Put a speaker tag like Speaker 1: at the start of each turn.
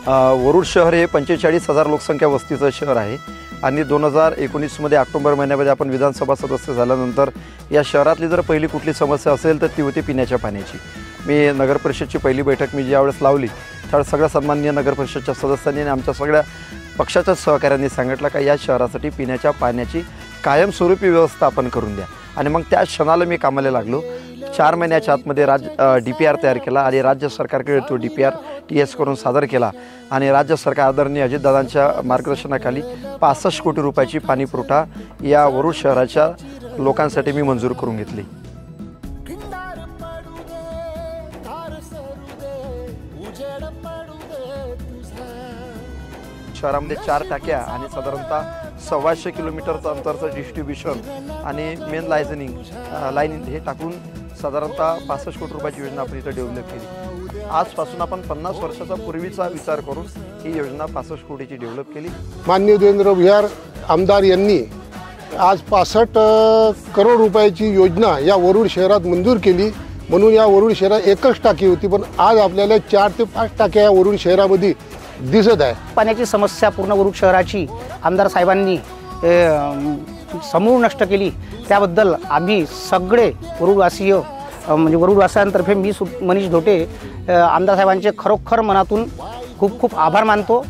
Speaker 1: वरुड शहर हे 45,000 लोकसंख्या वस्तीचं शहर आहे आणि 2019मध्ये ऑक्टोबर महिन्यामध्ये आपण विधानसभा सदस्य झाल्यानंतर या शहरातली जर पहिली कुठली समस्या असेल तर ती होती पिण्याच्या पाण्याची। मी नगर परिषदची पहिली बैठक मी ज्यावेळेस लावली त्यावेळेस सगळ्या सन्माननीय नगर परिषदच्या सदस्यांनी आणि आमच्या सगळ्या पक्षाच्या सहकाऱ्यांनी सांगितलं का या शहरासाठी पिण्याच्या पाण्याची कायमस्वरूपी व्यवस्था आपण करून द्या आणि मग त्या क्षणाला मी कामाला लागलो। 4 महिन्याच्या आतमध्ये DPR तयार केला आणि राज्य सरकारकडे तो DPR TS करून सादर केला आणि राज्य सरकार आदरणीय अजितदादांच्या मार्गदर्शनाखाली 65 कोटी रुपयाची पाणी पुरवठा या वरुड शहराच्या लोकांसाठी मी मंजूर करून घेतली। शहरामध्ये 4 टाक्या आणि साधारणतः 125 किलोमीटरचं अंतरचं डिस्ट्रीब्युशन आणि मेन लाईनिंग हे टाकून साधारणतः 65 कोटी रुपयाची योजना आपण इथं डेव्हलप केली। आजपासून आपण 50 वर्षाचा पूर्वीचा विचार करून ही योजना 65 कोटीची डेव्हलप केली।
Speaker 2: माननीय देवेंद्र भुयार आमदार यांनी आज 65 करोड रुपयाची योजना या वरुड शहरात मंजूर केली। म्हणून या वरुड शहरात एकच टाकी होती पण आज आपल्याला 4 ते 5 टाक्या या वरुड शहरामध्ये दिसत आहे।
Speaker 3: पाण्याची समस्या पूर्ण वरुड शहराची आमदार साहेबांनी समूळ नष्ट केली त्याबद्दल आम्ही सगळे वरुडवासीय म्हणजे वरुडवासियांतर्फे मी मनीष धोटे आमदार साहेबांचे खरोखर मनातून खूप खूप आभार मानतो।